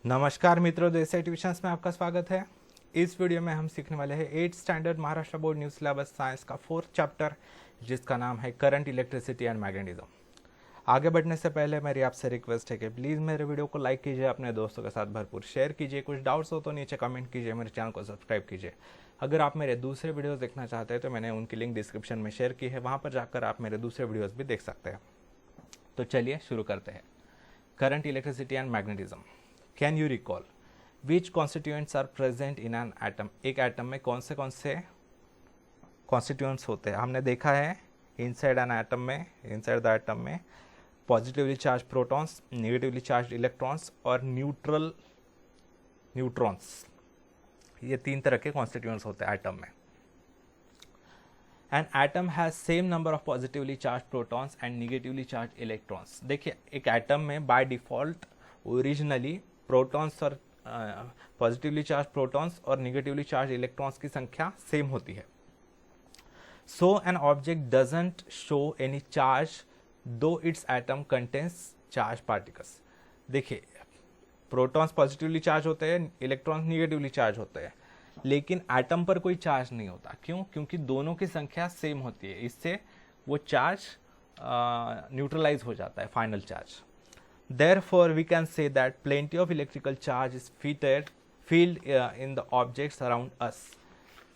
नमस्कार मित्रों, देसाई ट्यूशंस में आपका स्वागत है। इस वीडियो में हम सीखने वाले हैं 8th standard Maharashtra board new syllabus science का 4th चैप्टर, जिसका नाम है करंट, इलेक्ट्रिसिटी एंड मैग्नेटिज्म। आगे बढ़ने से पहले मेरी आपसे रिक्वेस्ट है कि प्लीज़ मेरे वीडियो को लाइक कीजिए, अपने दोस्तों के साथ भरपूर शेयर कीजिए, कुछ डाउट्स हो तो नीचे कमेंट कीजिए, मेरे चैनल को सब्सक्राइब कीजिए। अगर आप मेरे दूसरे वीडियोज़ देखना चाहते हैं तो मैंने उनकी लिंक डिस्क्रिप्शन में शेयर की है, वहाँ पर जाकर आप मेरे दूसरे वीडियोज़ भी देख सकते हैं। तो चलिए शुरू करते हैं। Current, electricity and magnetism. Can you recall which constituents are present in an atom? एक एटम में कौन से कॉन्स्टिट्यूएंट्स होते हैं? हमने देखा है इनसाइड द एटम में positively charge protons, negatively charge electrons और न्यूट्रॉन्स। ये तीन तरह के कॉन्स्टिट्यूएंट्स होते हैं एटम में। An atom has same number of positively charge protons and negatively charge electrons. देखिए, एक एटम में बाय डिफॉल्ट ओरिजिनली प्रोटॉन्स और पॉजिटिवली चार्ज प्रोटॉन्स और नेगेटिवली चार्ज इलेक्ट्रॉन्स की संख्या सेम होती है। So an object doesn't show any charge though its atom contains charge particles. देखिए, प्रोटॉन्स पॉजिटिवली चार्ज होते हैं, इलेक्ट्रॉन्स नेगेटिवली चार्ज होते हैं, लेकिन एटम पर कोई चार्ज नहीं होता। क्यों? क्योंकि दोनों की संख्या सेम होती है। इससे वो चार्ज न्यूट्रलाइज हो जाता है, final charge. Therefore, we can say that plenty of electrical charge is filled in the objects around us.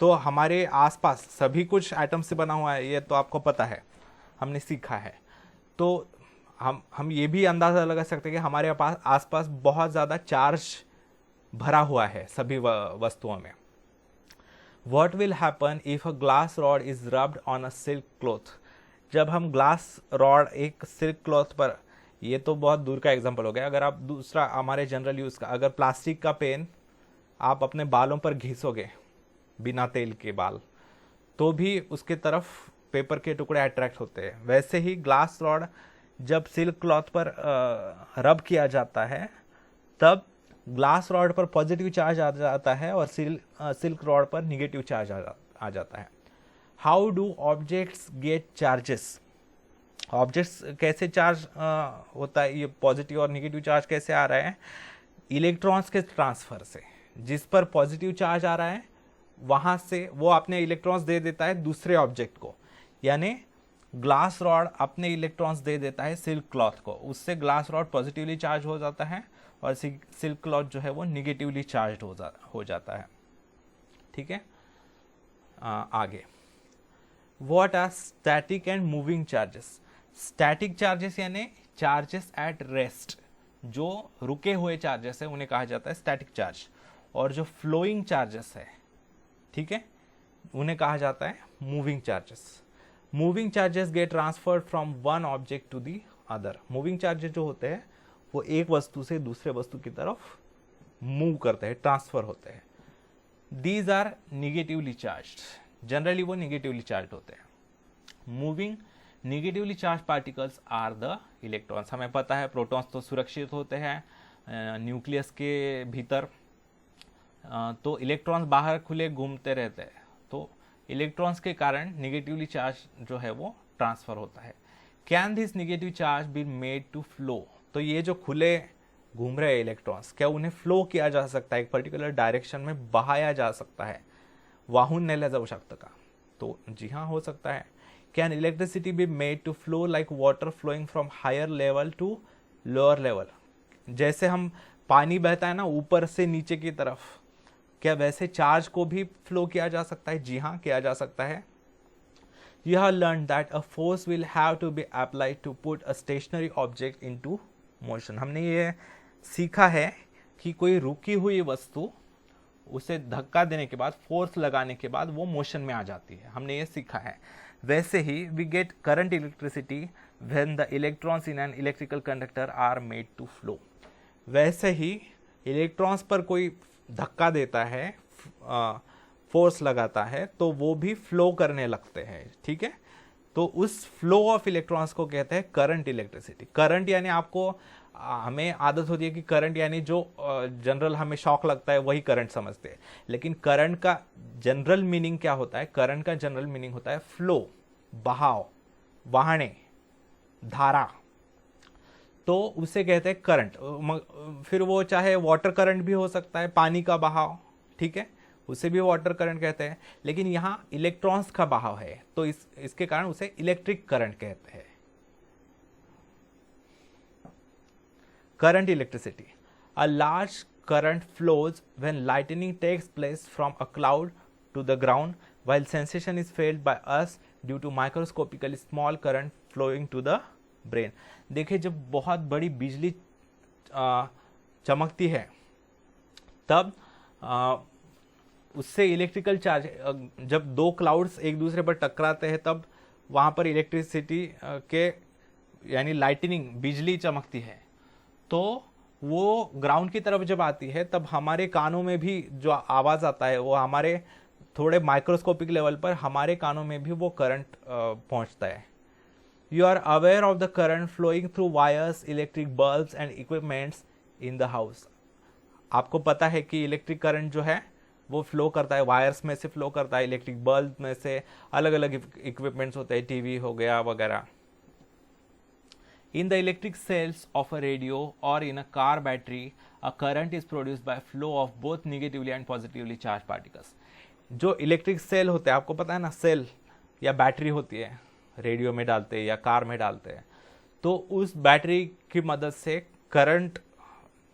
तो हमारे आसपास सभी कुछ एटम से बना हुआ है, ये तो आपको पता है, हमने सीखा है। तो हम ये भी अंदाज़ा लगा सकते हैं कि हमारे पास आसपास बहुत ज़्यादा चार्ज भरा हुआ है सभी वस्तुओं में। What will happen if a glass rod is rubbed on a silk cloth? जब हम ग्लास रॉड एक सिल्क क्लॉथ पर, ये तो बहुत दूर का एग्जांपल हो गया। अगर आप दूसरा हमारे जनरल यूज़ का, अगर प्लास्टिक का पेन आप अपने बालों पर घिसोगे बिना तेल के बाल, तो भी उसके तरफ पेपर के टुकड़े अट्रैक्ट होते हैं। वैसे ही ग्लास रॉड जब सिल्क क्लॉथ पर रब किया जाता है, तब ग्लास रॉड पर पॉजिटिव चार्ज आ जाता है और सिल्क रॉड पर निगेटिव चार्ज आ जाता है। How do objects get charges? Objects कैसे चार्ज होता है, ये पॉजिटिव और नेगेटिव चार्ज कैसे आ रहा है? इलेक्ट्रॉन्स के ट्रांसफर से। जिस पर पॉजिटिव चार्ज आ रहा है वहां से वो अपने इलेक्ट्रॉन्स दे देता है दूसरे ऑब्जेक्ट को, यानी ग्लास रॉड अपने इलेक्ट्रॉन्स दे देता है सिल्क क्लॉथ को। उससे ग्लास रॉड पॉजिटिवली चार्ज हो जाता है और सिल्क क्लॉथ जो है वो निगेटिवली चार्ज हो जाता है। ठीक है, आगे। What are static and moving charges? Static charges यानी चार्जेस एट रेस्ट, जो रुके हुए चार्जेस है उन्हें कहा जाता है स्टैटिक चार्ज। और जो फ्लोइंग चार्जेस है, ठीक है, उन्हें कहा जाता है moving charges. Moving charges get transferred from one object to the other. Moving charges जो होते हैं वो एक वस्तु से दूसरे वस्तु की तरफ मूव करते हैं, ट्रांसफर होते हैं। These are negatively charged. Generally वो निगेटिवली चार्ज होते हैं। Moving negatively charge particles are the electrons. हमें पता है प्रोटॉन्स तो सुरक्षित होते हैं न्यूक्लियस के भीतर, तो इलेक्ट्रॉन्स बाहर खुले घूमते रहते हैं, तो इलेक्ट्रॉन्स के कारण नेगेटिवली चार्ज जो है वो ट्रांसफर होता है। Can this negative charge be made to flow? तो ये जो खुले घूम रहे इलेक्ट्रॉन्स, क्या उन्हें फ्लो किया जा सकता है, एक पर्टिकुलर डायरेक्शन में बहाया जा सकता है, वाहून नेल्या जाऊ शकतं का? तो जी हाँ, हो सकता है। Can electricity be made to flow like water flowing from higher level to lower level? जैसे हम पानी बहता है ना ऊपर से नीचे की तरफ, क्या वैसे चार्ज को भी फ्लो किया जा सकता है? जी हाँ, किया जा सकता है। You have learned that a force will have to be applied to put a stationary object into motion. हमने ये सीखा है कि कोई रुकी हुई वस्तु, उसे धक्का देने के बाद, फोर्स लगाने के बाद वो मोशन में आ जाती है। हमने ये सीखा है। वैसे ही we get current electricity when the electrons in an electrical conductor are made to flow. वैसे ही इलेक्ट्रॉन्स पर कोई धक्का देता है, फोर्स लगाता है, तो वो भी फ्लो करने लगते हैं। ठीक है, तो उस फ्लो ऑफ इलेक्ट्रॉन्स को कहते हैं करंट इलेक्ट्रिसिटी। करंट यानी आपको, हमें आदत होती है कि करंट यानी जो जनरल हमें शॉक लगता है वही करंट समझते हैं, लेकिन करंट का जनरल मीनिंग क्या होता है? करंट का जनरल मीनिंग होता है फ्लो, बहाव, वाहने, धारा। तो उसे कहते हैं करंट। फिर वो चाहे वाटर करंट भी हो सकता है, पानी का बहाव, ठीक है, उसे भी वाटर करंट कहते हैं। लेकिन यहाँ इलेक्ट्रॉन्स का बहाव है तो इसके कारण उसे इलेक्ट्रिक करंट कहते हैं। Current, electricity. A large current flows when lightning takes place from a cloud to the ground, while sensation is felt by us due to microscopically small current flowing to the brain। देखिए जब बहुत बड़ी बिजली चमकती है तब उससे electrical charge, जब दो क्लाउड्स एक दूसरे पर टकराते हैं तब वहाँ पर इलेक्ट्रिसिटी के यानी लाइटनिंग, बिजली चमकती है, तो वो ग्राउंड की तरफ जब आती है तब हमारे कानों में भी जो आवाज़ आता है वो हमारे थोड़े माइक्रोस्कोपिक लेवल पर हमारे कानों में भी वो करंट पहुंचता है। You are aware of the current flowing through wires, electric bulbs and equipments in the house. आपको पता है कि इलेक्ट्रिक करंट जो है वो फ्लो करता है, वायर्स में से फ्लो करता है, इलेक्ट्रिक बल्ब में से, अलग अलग इक्विपमेंट्स होते हैं, टीवी हो गया वगैरह। In the electric cells of a radio or in a car battery, a current is produced by flow of both negatively and positively charged particles। जो इलेक्ट्रिक सेल होते हैं, आपको पता है ना, सेल या बैटरी होती है, रेडियो में डालते हैं या कार में डालते हैं, तो उस बैटरी की मदद से करंट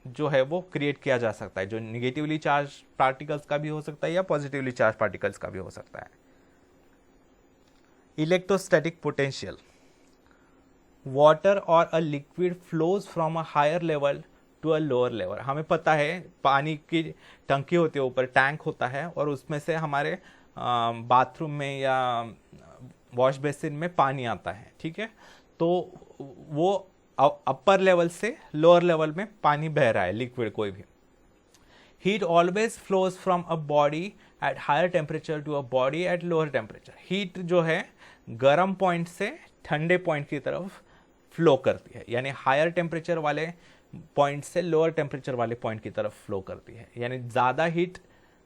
जो है वो क्रिएट किया जा सकता है, जो निगेटिवली चार्ज पार्टिकल्स का भी हो सकता है या पॉजिटिवली चार्ज पार्टिकल्स का भी हो सकता है। Electrostatic potential. वाटर और a liquid flows from a higher level to a lower level. हमें पता है पानी की टंकी होती है, ऊपर टैंक होता है और उसमें से हमारे बाथरूम में या वॉश बेसिन में पानी आता है, ठीक है, तो वो अपर लेवल से लोअर लेवल में पानी बह रहा है, लिक्विड कोई भी। Heat always flows from a body at higher temperature to a body at lower temperature. Heat जो है गर्म पॉइंट से ठंडे पॉइंट की तरफ फ्लो करती है, यानी हायर टेम्परेचर वाले पॉइंट से लोअर टेम्परेचर वाले पॉइंट की तरफ फ्लो करती है, यानी ज़्यादा हीट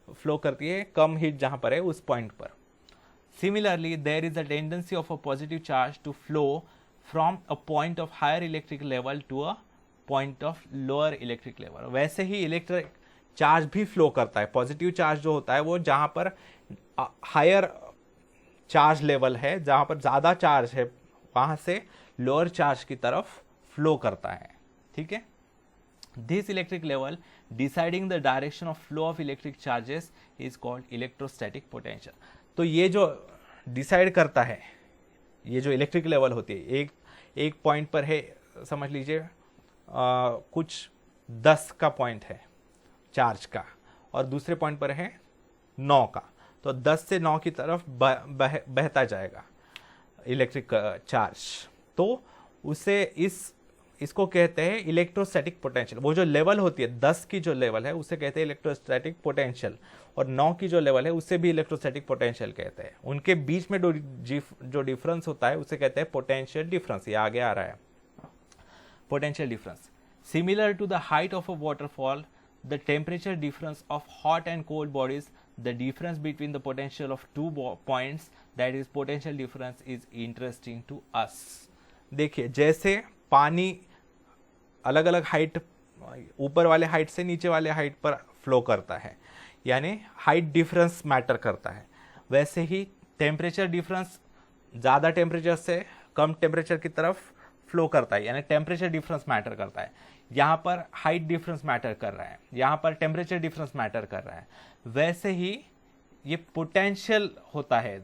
फ्लो करती है, कम हीट जहाँ पर है उस पॉइंट पर। Similarly there is a tendency of a positive charge to flow from a point of higher electric level to a point of lower electric level. वैसे ही इलेक्ट्रिक चार्ज भी फ्लो करता है। पॉजिटिव चार्ज जो होता है वो जहाँ पर हायर चार्ज लेवल है, जहाँ पर ज़्यादा चार्ज है, वहाँ से लोअर चार्ज की तरफ फ्लो करता है, ठीक है। This electric level deciding the direction of flow of electric charges is called electrostatic potential. तो ये जो डिसाइड करता है, ये जो इलेक्ट्रिक लेवल होती है, एक पॉइंट पर है, समझ लीजिए कुछ 10 का पॉइंट है चार्ज का, और दूसरे पॉइंट पर है 9 का, तो 10 से 9 की तरफ बहता जाएगा इलेक्ट्रिक चार्ज, तो उसे इसको कहते हैं इलेक्ट्रोस्टैटिक पोटेंशियल। वो जो लेवल होती है 10 की जो लेवल है उसे कहते हैं इलेक्ट्रोस्टैटिक पोटेंशियल, और 9 की जो लेवल है उसे भी इलेक्ट्रोस्टैटिक पोटेंशियल कहते हैं। उनके बीच में जो डिफरेंस होता है उसे कहते हैं पोटेंशियल डिफरेंस। ये आगे आ रहा है, potential difference. Similar to the height of a waterfall, the temperature difference of hot and cold bodies, the difference between the potential of two points, that is potential difference, is interesting to us। देखिए जैसे पानी अलग अलग height, ऊपर वाले height से नीचे वाले हाइट पर फ्लो करता है, यानी हाइट डिफरेंस मैटर करता है, वैसे ही टेम्परेचर डिफरेंस ज़्यादा टेम्परेचर से कम टेम्परेचर की तरफ फ्लो करता है, यानी टेम्परेचर डिफरेंस मैटर करता है। यहाँ पर हाइट डिफरेंस मैटर कर रहा है, यहाँ पर टेम्परेचर डिफरेंस मैटर कर रहा है। वैसे ही ये पोटेंशियल होता है,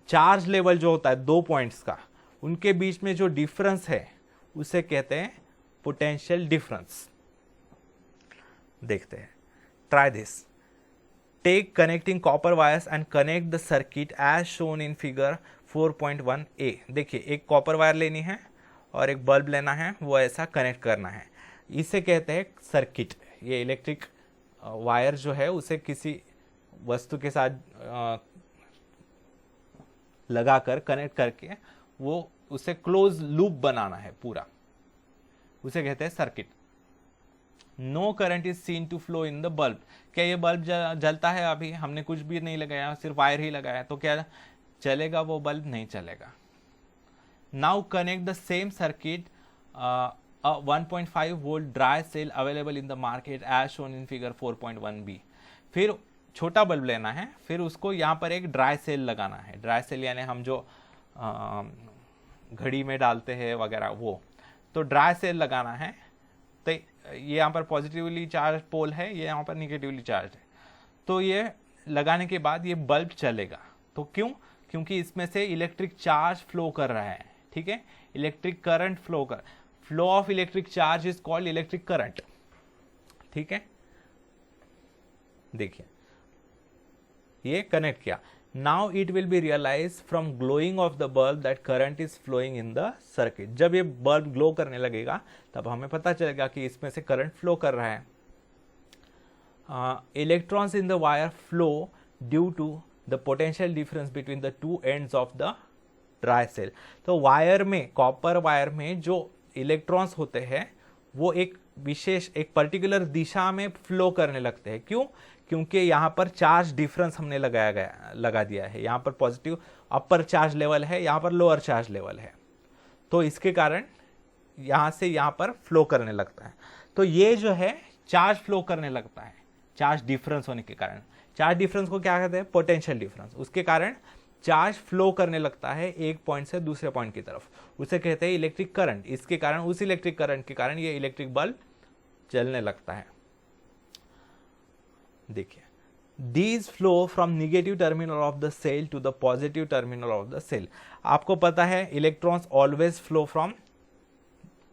चार्ज लेवल जो होता है दो पॉइंट्स का, उनके बीच में जो डिफरेंस है उसे कहते हैं पोटेंशियल डिफरेंस। देखते हैं, try this. Take connecting copper wires and connect the circuit as shown in figure 4.1a। देखिए एक कॉपर वायर लेनी है और एक बल्ब लेना है, वो ऐसा कनेक्ट करना है, इसे कहते हैं सर्किट। ये इलेक्ट्रिक वायर जो है उसे किसी वस्तु के साथ लगाकर कनेक्ट करके वो उसे क्लोज लूप बनाना है पूरा, उसे कहते हैं circuit. No current is seen to flow in the bulb. क्या ये बल्ब जलता है? अभी हमने कुछ भी नहीं लगाया, सिर्फ वायर ही लगाया, तो क्या चलेगा वो बल्ब? नहीं चलेगा। Now connect the same circuit a 1.5 volt dry cell available in the market as shown in figure 4.1b। फिर छोटा बल्ब लेना है, फिर उसको यहाँ पर एक ड्राई सेल लगाना है। ड्राई सेल यानी हम जो घड़ी में डालते हैं वगैरह वो, तो ड्राई सेल लगाना है। तो ये यहाँ पर पॉजिटिवली चार्ज पोल है, ये यहाँ पर निगेटिवली चार्ज है। तो ये लगाने के बाद ये बल्ब चलेगा। तो क्यों? क्योंकि इसमें से इलेक्ट्रिक चार्ज फ्लो कर रहा है, ठीक है, electric current flow of electric charge is called electric current, ठीक है। देखिए ये कनेक्ट किया। Now it will be realise from glowing of the bulb that current is flowing in the circuit. जब ये बल्ब ग्लो करने लगेगा तब हमें पता चलेगा कि इसमें से करंट फ्लो कर रहा है। Electrons in the wire flow due to the potential difference between the two ends of the dry cell. तो वायर में, कॉपर वायर में जो इलेक्ट्रॉन्स होते हैं वो एक विशेष, एक पर्टिकुलर दिशा में फ्लो करने लगते हैं। क्यों? क्योंकि यहाँ पर चार्ज डिफरेंस हमने लगा दिया है। यहाँ पर पॉजिटिव अपर चार्ज लेवल है, यहाँ पर लोअर चार्ज लेवल है, तो इसके कारण यहाँ से यहाँ पर फ्लो करने लगता है। तो ये जो है चार्ज फ्लो करने लगता है चार्ज डिफरेंस होने के कारण। चार्ज डिफरेंस को क्या कहते हैं? Potential difference. उसके कारण चार्ज फ्लो करने लगता है एक पॉइंट से दूसरे पॉइंट की तरफ, उसे कहते हैं इलेक्ट्रिक करंट। इसके कारण, उस इलेक्ट्रिक करंट के कारण ये इलेक्ट्रिक बल्ब जलने लगता है। देखिए, these flow from negative terminal of the cell to the positive terminal of the cell। आपको पता है electrons always flow from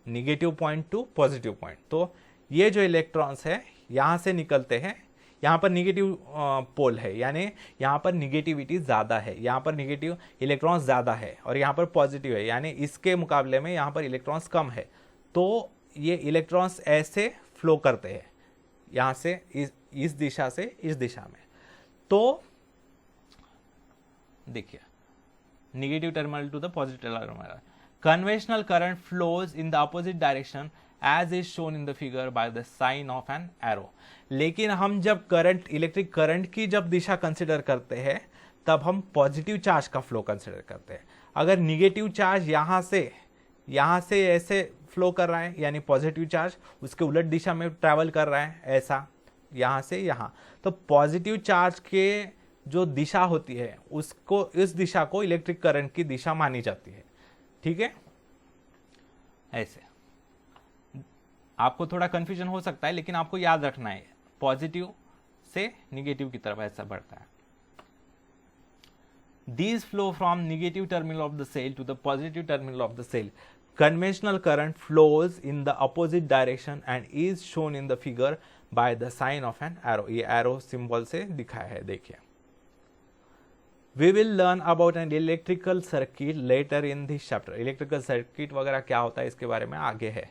negative point two positive point. तो ये जो इलेक्ट्रॉन्स है यहां से निकलते हैं, यहाँ पर निगेटिव पोल है, यानी यहाँ पर निगेटिविटी ज़्यादा है, यहाँ पर निगेटिव इलेक्ट्रॉन्स ज़्यादा है, और यहाँ पर पॉजिटिव है, यानी इसके मुकाबले में यहाँ पर इलेक्ट्रॉन्स कम है। तो ये इलेक्ट्रॉन्स ऐसे फ्लो करते हैं यहाँ से इस दिशा से इस दिशा में। तो देखिए, negative terminal to the positive terminal. Conventional current flows in the opposite direction as is shown in the figure by the sign of an arrow. लेकिन हम जब करंट, इलेक्ट्रिक करंट की जब दिशा कंसिडर करते हैं तब हम पॉजिटिव चार्ज का फ्लो कंसिडर करते हैं। अगर निगेटिव चार्ज यहाँ से ऐसे फ्लो कर रहा है, यानी पॉजिटिव चार्ज उसके उलट दिशा में ट्रैवल कर रहा है, ऐसा यहाँ से यहाँ, तो पॉजिटिव चार्ज के जो दिशा होती है उसको, इस दिशा को इलेक्ट्रिक करंट की दिशा मानी जाती है, ठीक है। ऐसे आपको थोड़ा कंफ्यूजन हो सकता है, लेकिन आपको याद रखना है पॉजिटिव से निगेटिव की तरफ ऐसा बढ़ता है। These flow from negative terminal of the cell to the positive terminal of the cell. Conventional current flows in the opposite direction and is shown in the figure by the sign of an arrow। ये arrow symbol से दिखाया है, देखिए। We will learn about an electrical circuit later in this chapter। Electrical circuit वगैरह क्या होता है इसके बारे में आगे है।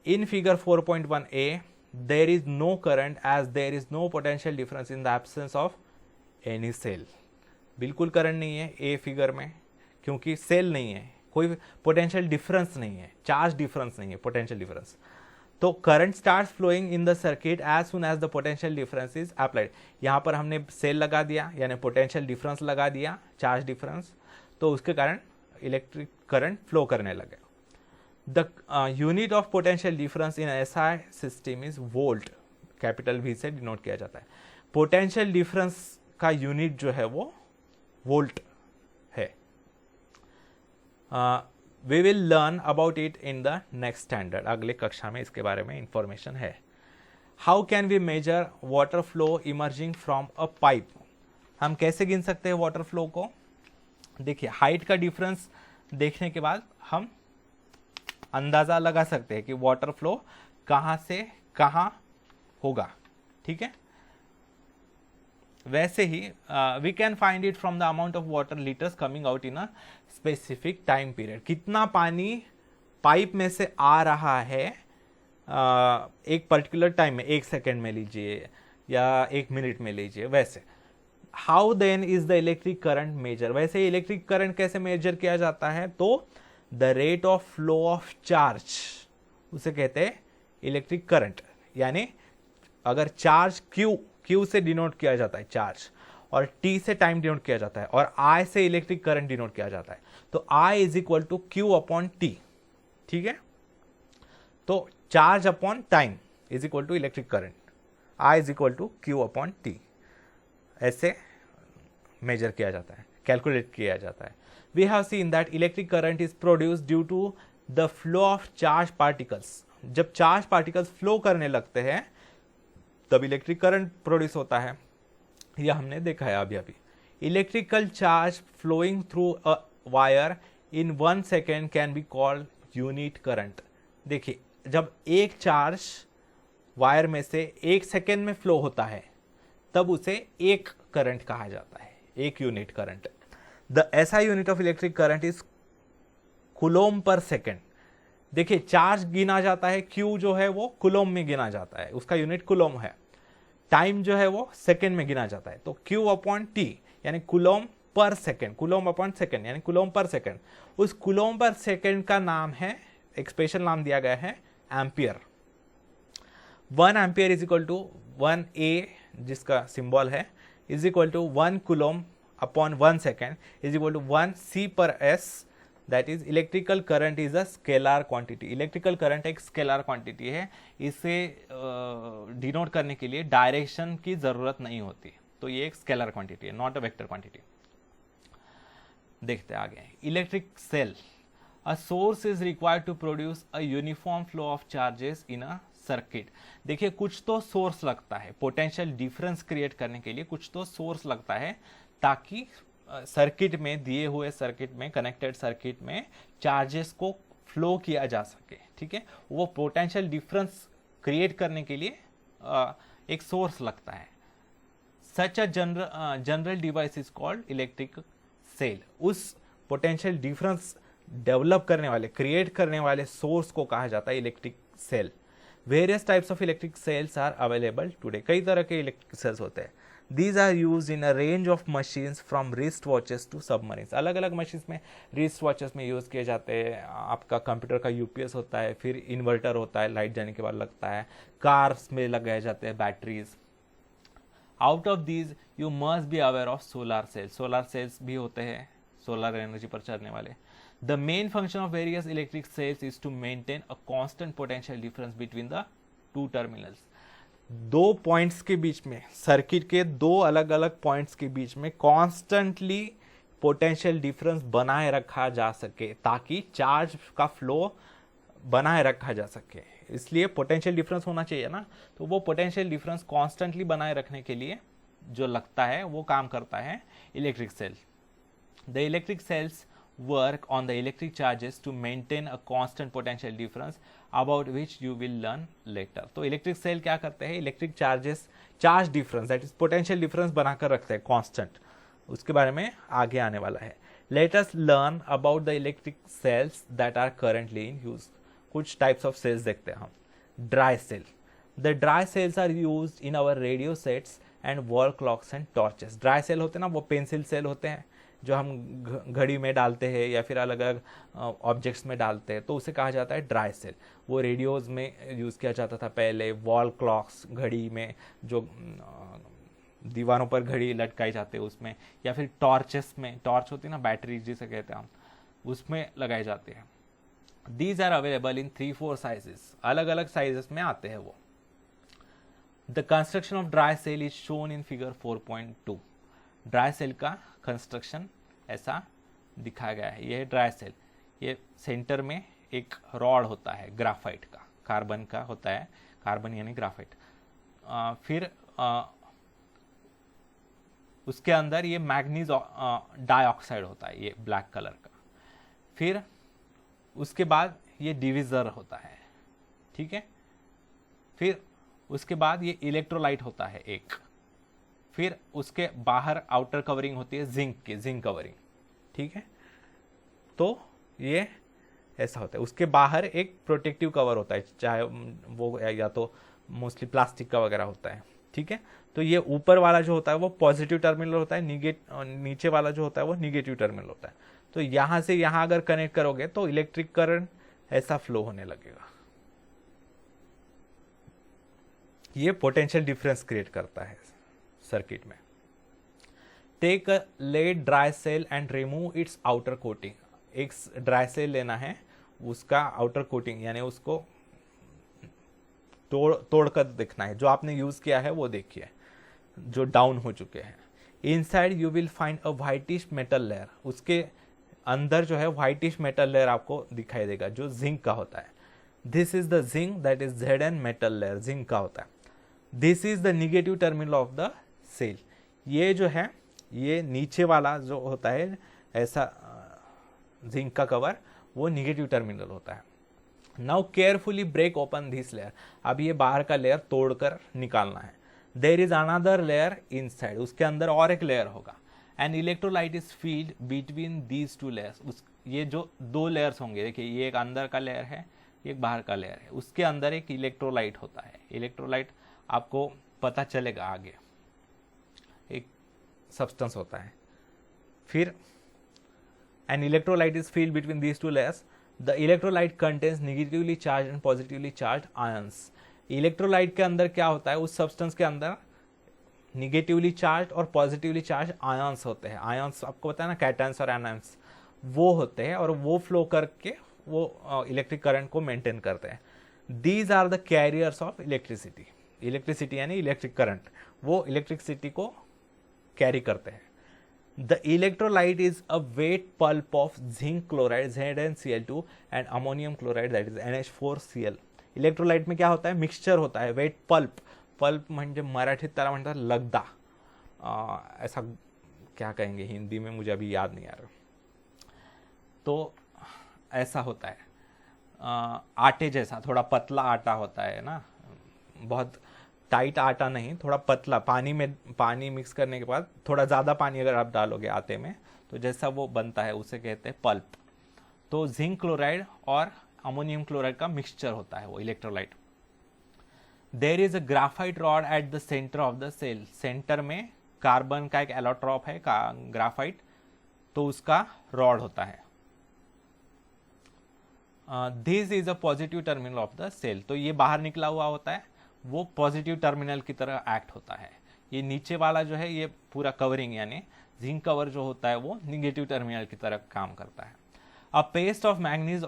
In figure 4.1a, there is no current as there is no potential difference in the absence of any cell। बिल्कुल करंट नहीं है ए फिगर में, क्योंकि सेल नहीं है, कोई पोटेंशियल डिफरेंस नहीं है, चार्ज डिफरेंस नहीं है, पोटेंशियल डिफरेंस। तो current start flowing in the circuit as soon as the potential difference is applied. यहाँ पर हमने सेल लगा दिया, यानी पोटेंशियल डिफरेंस लगा दिया, चार्ज डिफरेंस, तो उसके कारण इलेक्ट्रिक करंट फ्लो करने लगे। The unit of potential difference in SI system is volt, capital V से डिनोट किया जाता है। पोटेंशियल डिफरेंस का यूनिट जो है वो वोल्ट है। We will learn about it in the next standard. अगले कक्षा में इसके बारे में इंफॉर्मेशन है। How can we measure water flow emerging from a pipe. हम कैसे गिन सकते हैं वाटर फ्लो को? देखिए, हाइट का डिफरेंस देखने के बाद हम अंदाजा लगा सकते हैं कि वाटर फ्लो कहाँ से कहाँ होगा, ठीक है। वैसे ही we can find it from the amount of water litres coming out in a specific time period. कितना पानी पाइप में से आ रहा है एक पर्टिकुलर टाइम में, 1 सेकेंड में लीजिए या 1 मिनट में लीजिए, वैसे। How then is the electric current measure. वैसे इलेक्ट्रिक करंट कैसे मेजर किया जाता है? तो the rate of flow of charge, उसे कहते हैं इलेक्ट्रिक करंट। यानी अगर चार्ज Q से डिनोट किया जाता है चार्ज, और T से टाइम डिनोट किया जाता है, और I से इलेक्ट्रिक करंट डिनोट किया जाता है, तो I is equal to Q upon T, ठीक है। तो charge upon time is equal to electric current, I is equal to Q upon T, ऐसे मेजर किया जाता है, कैलकुलेट किया जाता है. We have seen that electric current is produce due to the flow of charge particles. जब charge particles flow करने लगते हैं तब इलेक्ट्रिक करंट प्रोड्यूस होता है. यह हमने देखा है अभी. Electrical charge flowing through a wire in 1 second can be called unit current. देखिए, जब एक चार्ज वायर में से 1 सेकेंड में फ्लो होता है तब उसे एक करंट कहा जाता है, एक unit current. The SI unit of electric current is coulomb per second. देखिए, चार्ज गिना जाता है, क्यू जो है वो कूलोम में गिना जाता है, उसका यूनिट कूलोम है. टाइम जो है वो सेकेंड में गिना जाता है. तो क्यू अपॉन टी यानी coulomb per second, coulomb upon second यानी कूलोम पर सेकेंड. उस कूलोम पर सेकेंड का नाम है, एक स्पेशल नाम दिया गया है, ampere. 1 ampere is equal to 1 A, जिसका सिंबल है, is equal to 1 coulomb upon 1 second is equal to 1 C per S. That is electrical current is a scalar quantity. Electrical current एक स्केलर क्वांटिटी है. इसे denote करने के लिए direction की जरूरत नहीं होती, तो ये एक स्केलर क्वांटिटी है, नॉट अ वेक्टर क्वांटिटी. देखते हैं आगे. Electric cell. A source is required to produce a uniform flow of charges in a circuit. देखिए, कुछ तो सोर्स लगता है पोटेंशियल डिफरेंस क्रिएट करने के लिए, कुछ तो सोर्स लगता है ताकि सर्किट में, दिए हुए सर्किट में, कनेक्टेड सर्किट में चार्जेस को फ्लो किया जा सके. ठीक है, वो पोटेंशियल डिफरेंस क्रिएट करने के लिए एक सोर्स लगता है. Such a general device is called electric cell. उस पोटेंशियल डिफरेंस डेवलप करने वाले, क्रिएट करने वाले सोर्स को कहा जाता है electric cell. Various types of electric cells are available today. कई तरह के इलेक्ट्रिक सेल्स होते हैं. These are used in a range of machines from wrist watches to submarines. अलग अलग मशीन्स में, wrist watches में यूज़ किए जाते हैं. आपका कंप्यूटर का यूपीएस होता है, फिर इन्वर्टर होता है, लाइट जाने के बाद लगता है. कार्स में लगाए जाते हैं batteries. Out of these you must be aware of solar cells. Solar cells भी होते हैं, सोलर एनर्जी पर चलने वाले. The main function of various electric cells is to maintain a constant potential difference between the two terminals. दो points के बीच में, circuit के दो अलग अलग पॉइंट्स के बीच में कॉन्स्टेंटली पोटेंशियल डिफरेंस बनाए रखा जा सके, ताकि चार्ज का फ्लो बनाए रखा जा सके. इसलिए पोटेंशियल डिफरेंस होना चाहिए ना. तो वो पोटेंशियल डिफरेंस कॉन्स्टेंटली बनाए रखने के लिए जो लगता है वो काम करता है electric cell. The electric cells work on the electric charges to maintain a constant potential difference about which you will learn later. तो इलेक्ट्रिक सेल क्या करते हैं, electric charges, charge difference that is potential difference बनाकर रखते हैं constant. उसके बारे में आगे आने वाला है. Let us learn about the electric cells that are currently in use. कुछ टाइप्स ऑफ सेल्स देखते हैं हम. Dry cell. The dry cells are used in our radio sets and wall clocks and torches. Dry cell होते हैं ना, वो pencil cell होते हैं जो हम घड़ी में डालते हैं या फिर अलग अलग ऑब्जेक्ट्स में डालते हैं, तो उसे कहा जाता है ड्राई सेल. वो रेडियोज़ में यूज़ किया जाता था पहले. वॉल क्लॉक्स, घड़ी में जो दीवारों पर घड़ी लटकाई जाते हैं उसमें, या फिर टॉर्चेस में, टॉर्च होती है ना, बैटरी जिसे कहते हैं हम, उसमें लगाए जाते हैं. These are available in 3-4 sizes. अलग अलग साइजेस में आते हैं वो. The construction of dry cell is shown in figure 4.2. Dry cell का कंस्ट्रक्शन ऐसा दिखाया गया है. यह है ड्राई सेल. ये सेंटर में एक रॉड होता है ग्राफाइट का, कार्बन का होता है, कार्बन यानी ग्राफाइट. फिर उसके अंदर ये मैग्नीज डाइऑक्साइड होता है, ये ब्लैक कलर का. फिर उसके बाद ये डिविजर होता है. ठीक है. फिर उसके बाद ये इलेक्ट्रोलाइट होता है एक. फिर उसके बाहर आउटर कवरिंग होती है जिंक की, जिंक कवरिंग. ठीक है. तो ये ऐसा होता है. उसके बाहर एक प्रोटेक्टिव कवर होता है, चाहे वो या तो मोस्टली प्लास्टिक का वगैरह होता है. ठीक है. तो ये ऊपर वाला जो होता है वो पॉजिटिव टर्मिनल होता है, नीचे वाला जो होता है वो निगेटिव टर्मिनल होता है. तो यहां से यहां अगर कनेक्ट करोगे तो इलेक्ट्रिक करंट ऐसा फ्लो होने लगेगा. ये पोटेंशियल डिफरेंस क्रिएट करता है सर्किट में. Take a lead dry cell and remove its outer coating. एक ड्राई सेल लेना है, उसका आउटर कोटिंग यानी उसको तोड़ कर दिखना है, जो आपने यूज किया है वो देखिए जो डाउन हो चुके हैं। Inside you will find a whitish metal layer, उसके अंदर जो है व्हाइटिश मेटल लेयर आपको दिखाई देगा जो जिंक का होता है। This is the zinc, that is Zn metal layer, zinc का होता है। This is the negative terminal of the cell, ये जो है ये नीचे वाला जो होता है ऐसा जिंक का कवर, वो निगेटिव टर्मिनल होता है। Now carefully break open this layer, अब ये बाहर का लेयर तोड़कर निकालना है। There is another layer inside, उसके अंदर और एक लेयर होगा। An electrolyte is filled between these two layers, ये जो दो लेयर्स होंगे, देखिए ये एक अंदर का लेयर है, एक बाहर का लेयर है, उसके अंदर एक इलेक्ट्रोलाइट होता है। इलेक्ट्रोलाइट आपको पता चलेगा आगे, एक सब्सटेंस होता है। फिर N electrolyte is filled between these two layers, the electrolyte contains negatively charge and positively charge ions. Electrolyte के अंदर क्या होता है, उस सब्सटेंस के अंदर निगेटिवली चार्ज और पॉजिटिवली चार्ज आयंस होते हैं। आयंस आपको पता है ना, कैटन्स और एनायंस, वो होते हैं और वो फ्लो करके वो इलेक्ट्रिक करंट को मेंटेन करते हैं। These are the carriers of electricity, electricity यानी इलेक्ट्रिक करंट, वो इलेक्ट्रिसिटी को कैरी करते हैं। The electrolyte is a wet pulp of zinc chloride ZnCl2 and ammonium chloride that is NH4Cl। Electrolyte में क्या होता है, मिक्सचर होता है, वेट पल्प, पल्प म्हणजे मराठीत त्याला म्हणतात लगदा, ऐसा क्या कहेंगे हिंदी में मुझे अभी याद नहीं आ रहा। तो ऐसा होता है आटे जैसा, थोड़ा पतला आटा होता है ना, बहुत टाइट आटा नहीं, थोड़ा पतला, पानी मिक्स करने के बाद थोड़ा ज़्यादा पानी अगर आप डालोगे आटे में तो जैसा वो बनता है उसे कहते हैं पल्प। तो जिंक क्लोराइड और अमोनियम क्लोराइड का मिक्सचर होता है वो electrolyte. There is a graphite rod at the centre of the cell, centre में कार्बन का एक एलोट्रॉप है ग्राफाइट, तो उसका रॉड होता है। This is a positive terminal of the cell, तो ये बाहर निकला हुआ होता है, वो पॉजिटिव टर्मिनल की तरह एक्ट होता है। ये नीचे वाला जो है ये पूरा कवरिंग यानी जिंक कवर जो होता है वो निगेटिव टर्मिनल की तरह काम करता है। A paste of manganese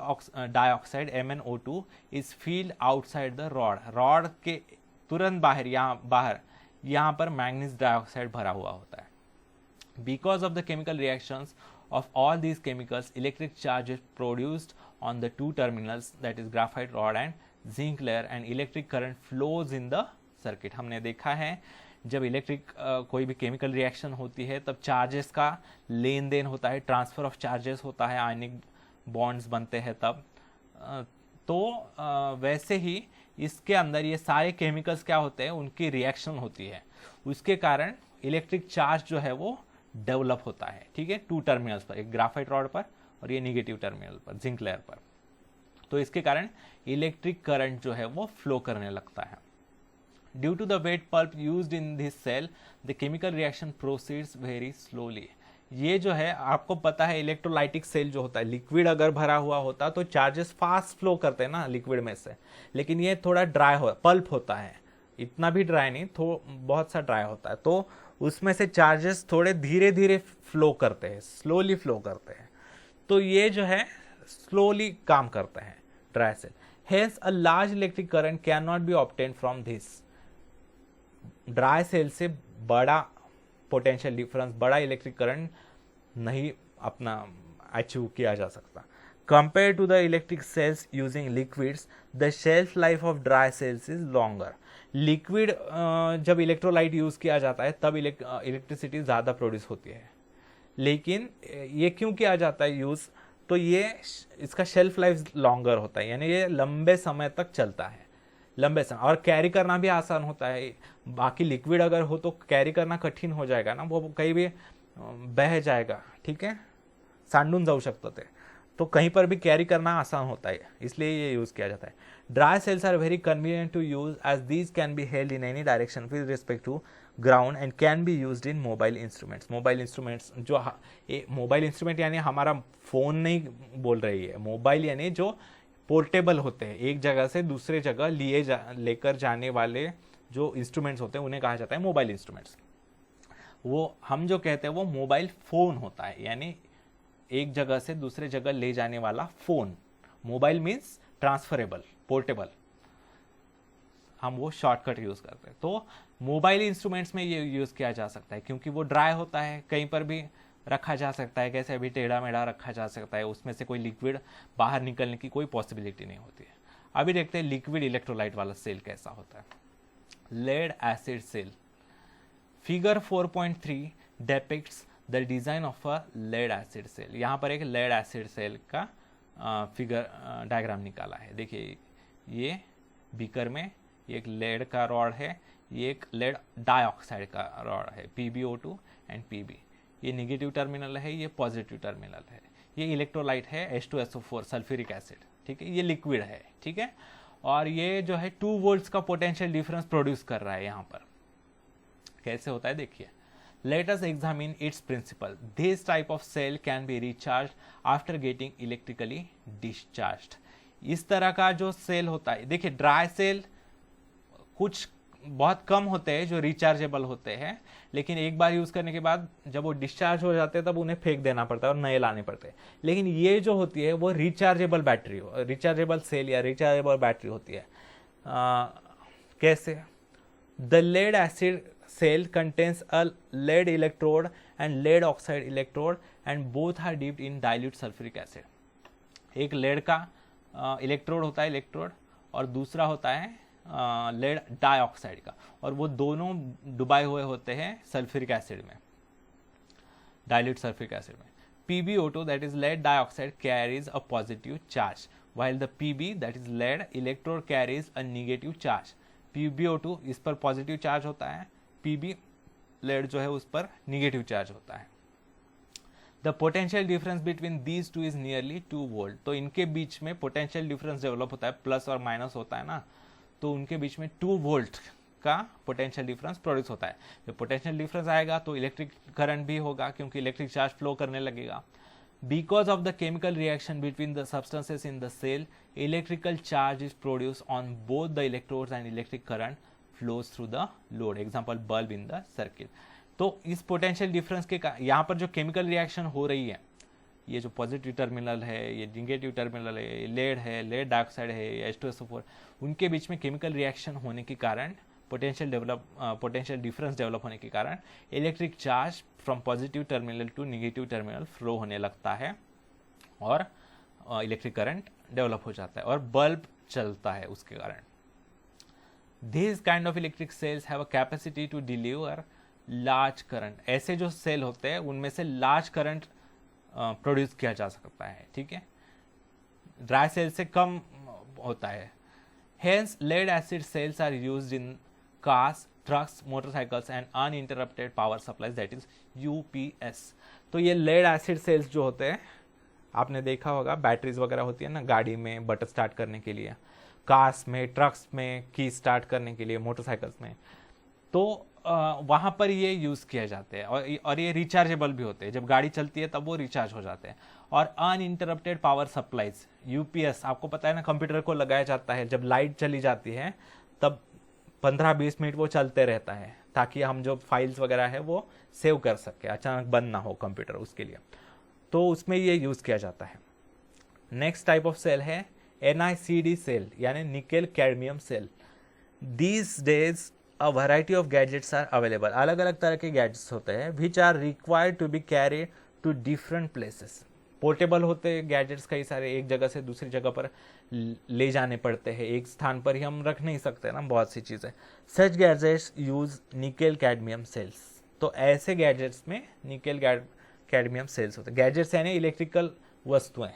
dioxide MnO2 is filled outside the rod, rod के तुरंत बाहर यहाँ पर मैंगनीज डाइऑक्साइड भरा हुआ होता है। Because of the chemical reactions of all these chemicals, electric charge is produced on the two terminals, that is graphite rod and zinc layer, and electric current flows in the circuit। हमने देखा है जब electric कोई भी chemical reaction होती है तब charges का लेन देन होता है, ट्रांसफर ऑफ चार्जेस होता है, आयनिक बॉन्ड्स बनते हैं तब। तो वैसे ही इसके अंदर ये सारे केमिकल्स क्या होते हैं, उनकी रिएक्शन होती है, उसके कारण इलेक्ट्रिक चार्ज जो है वो डेवलप होता है। ठीक है, टू टर्मिनल्स पर, एक ग्राफाइट रॉड पर और ये निगेटिव टर्मिनल पर, जिंक लेयर पर। तो इसके कारण इलेक्ट्रिक करंट जो है वो फ्लो करने लगता है। Due to the wet pulp used in this cell the chemical reaction proceeds very slowly. ये जो है आपको पता है इलेक्ट्रोलाइटिक सेल जो होता है, लिक्विड अगर भरा हुआ होता तो चार्जेस फास्ट फ्लो करते हैं ना लिक्विड में से, लेकिन ये थोड़ा ड्राई हो, पल्प होता है, इतना भी ड्राई नहीं, बहुत सा ड्राई होता है, तो उसमें से चार्जेस थोड़े धीरे धीरे फ्लो करते हैं, स्लोली फ्लो करते हैं। तो ये जो है स्लोली काम करते हैं dry cell. Hence a large electric current can not be obtain from this. Dry cell से बड़ा पोटेंशियल डिफरेंस, बड़ा इलेक्ट्रिक करंट नहीं अपना अचीव किया जा सकता। Compare to the electric cells using liquids the shelf life of dry cells is longer. Liquid जब electrolyte use किया जाता है तब इलेक्ट्रिसिटी ज़्यादा प्रोड्यूस होती है, लेकिन ये क्यों किया जाता है यूज, तो ये इसका शेल्फ लाइफ लॉन्गर होता है, यानी ये लंबे समय तक चलता है, लंबे समय, और कैरी करना भी आसान होता है। बाकी लिक्विड अगर हो तो कैरी करना कठिन हो जाएगा ना, वो कहीं भी बह जाएगा, ठीक है, सांडून जाऊ शकतं ते, तो कहीं पर भी कैरी करना आसान होता है, इसलिए ये यूज किया जाता है। Dry cells are very convenient to use as these can be held in any direction with respect to ground and can be used in mobile instruments. Mobile instruments जो मोबाइल इंस्ट्रूमेंट यानी हमारा phone नहीं बोल रही है, mobile यानी जो portable होते हैं, एक जगह से दूसरे जगह लेकर जाने वाले जो इंस्ट्रूमेंट्स होते हैं उन्हें कहा जाता है मोबाइल इंस्ट्रूमेंट्स। वो हम जो कहते हैं वो मोबाइल फोन होता है, यानी एक जगह से दूसरे जगह ले जाने वाला phone. Mobile means transferable, portable. हम वो शॉर्टकट यूज़ करते हैं। तो मोबाइल इंस्ट्रूमेंट्स में ये यूज़ किया जा सकता है क्योंकि वो ड्राई होता है, कहीं पर भी रखा जा सकता है, कैसे भी टेढ़ा मेढ़ा रखा जा सकता है, उसमें से कोई लिक्विड बाहर निकलने की कोई पॉसिबिलिटी नहीं होती है। अभी देखते हैं लिक्विड इलेक्ट्रोलाइट वाला सेल कैसा होता है। Lead acid cell, figure 4.3 depicts the design of a lead acid cell. यहाँ पर एक लेड एसिड सेल का फिगर डायग्राम निकाला है। देखिए ये बीकर में एक लेड का रॉड है, ये एक लेड डाइऑक्साइड का रॉड है, PbO2 एंड Pb। ये नेगेटिव टर्मिनल है, ये पॉजिटिव टर्मिनल है। ये इलेक्ट्रोलाइट है H2SO4 सल्फ्यूरिक एसिड, ठीक है, ये लिक्विड है, ठीक है। और ये जो है 2 वोल्ट्स का पोटेंशियल डिफरेंस प्रोड्यूस कर रहा है। यहाँ पर कैसे होता है देखिए। Let us examine its principle. This type of cell can be recharged after getting electrically discharged. इस तरह का जो सेल होता है, देखिए ड्राई सेल कुछ बहुत कम होते हैं जो रिचार्जेबल होते हैं, लेकिन एक बार यूज करने के बाद जब वो डिस्चार्ज हो जाते हैं तब उन्हें फेंक देना पड़ता है और नए लाने पड़ते हैं। लेकिन ये जो होती है वो रिचार्जेबल बैटरी, रिचार्जेबल सेल या रिचार्जेबल बैटरी होती है। कैसे? The lead acid cell contains a lead electrode and lead oxide electrode and both are dipped in dilute sulfuric acid. एक लेड का इलेक्ट्रोड होता है, इलेक्ट्रोड, और दूसरा होता है लेड डाइऑक्साइड का, और वो दोनों डुबाए हुए होते हैं सल्फ्यूरिक एसिड में, डाइल्यूट सल्फ्यूरिक एसिड में। PbO2 that is lead dioxide carries a positive charge while the Pb that is lead electrode carries a negative charge. PbO2 इस पर पॉजिटिव चार्ज होता है, Pb लेड जो है उस पर निगेटिव चार्ज होता है। The potential difference between these two is nearly 2 volt. तो इनके बीच में पोटेंशियल डिफरेंस डेवलप होता है, प्लस और माइनस होता है ना, तो उनके बीच में 2 वोल्ट का पोटेंशियल डिफरेंस प्रोड्यूस होता है। जब पोटेंशियल डिफरेंस आएगा तो इलेक्ट्रिक करंट भी होगा क्योंकि इलेक्ट्रिक चार्ज फ्लो करने लगेगा। Because of the chemical reaction between the substances in the cell, electrical charge is produced on both the electrodes and electric current flows through the load. Example, bulb in the circuit. तो इस potential difference के यहाँ पर जो chemical reaction हो रही है, ये जो पॉजिटिव टर्मिनल है, ये निगेटिव टर्मिनल है, लेड है, लेड डाइऑक्साइड है, H2SO4, उनके बीच में केमिकल रिएक्शन होने के कारण पोटेंशियल डिफरेंस डेवलप होने के कारण electric charge from positive terminal to negative terminal flow होने लगता है और इलेक्ट्रिक करंट डेवलप हो जाता है और बल्ब चलता है उसके कारण। These kind of electric cells have a capacity to deliver large current. ऐसे जो सेल होते हैं उनमें से लार्ज करंट प्रोड्यूस किया जा सकता है, ठीक है, ड्राई सेल से कम होता है। Hence, lead acid cells are used in cars, trucks, motorcycles and uninterrupted power supplies, that is UPS. तो ये लेड एसिड सेल्स जो होते हैं, आपने देखा होगा बैटरीज वगैरह होती है ना गाड़ी में बटन स्टार्ट करने के लिए, कार्स में, ट्रक्स में की स्टार्ट करने के लिए, मोटरसाइकिल्स में, तो वहाँ पर ये यूज़ किए जाते हैं और ये रिचार्जेबल भी होते हैं। जब गाड़ी चलती है तब वो रिचार्ज हो जाते हैं। और अनइंटरप्टेड पावर सप्लाईज, यूपीएस, आपको पता है ना, कंप्यूटर को लगाया जाता है। जब लाइट चली जाती है तब 15-20 मिनट वो चलते रहता है ताकि हम जो फाइल्स वगैरह है वो सेव कर सके, अचानक बंद ना हो कंप्यूटर, उसके लिए तो उसमें ये यूज़ किया जाता है। नेक्स्ट टाइप ऑफ सेल है NiCd सेल, यानी nickel cadmium cell. These days a variety of gadgets are available. अलग अलग तरह के गैजेट्स होते हैं which are required to be carried to different places. Portable होते हैं गैजेट्स कई सारे, एक जगह से दूसरी जगह पर ले जाने पड़ते हैं, एक स्थान पर ही हम रख नहीं सकते ना बहुत सी चीज़ें। Such gadgets use nickel cadmium cells. तो ऐसे गैजेट्स में निकेल कैडमियम सेल्स होते हैं। गैजेट्स यानी इलेक्ट्रिकल वस्तुएं।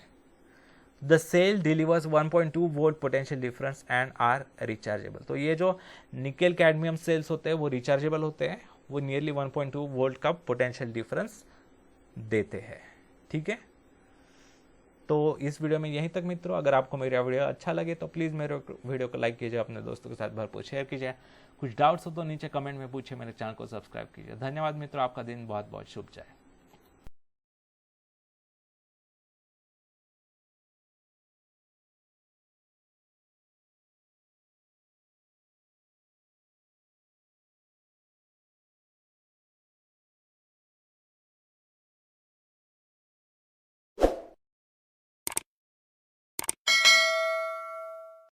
The cell delivers 1.2 volt potential difference and are rechargeable. तो ये जो निकेल कैडमियम सेल्स होते हैं वो रिचार्जेबल होते हैं, वो नियरली 1.2 वोल्ट का पोटेंशियल डिफरेंस देते हैं, ठीक है। तो इस वीडियो में यहीं तक मित्रों। अगर आपको मेरा वीडियो अच्छा लगे तो प्लीज़ मेरे वीडियो को लाइक कीजिए, अपने दोस्तों के साथ भरपूर शेयर कीजिए। कुछ डाउट्स हो तो नीचे कमेंट में पूछिए, मेरे चैनल को सब्सक्राइब कीजिए। धन्यवाद मित्रों, आपका दिन बहुत बहुत शुभ जाए।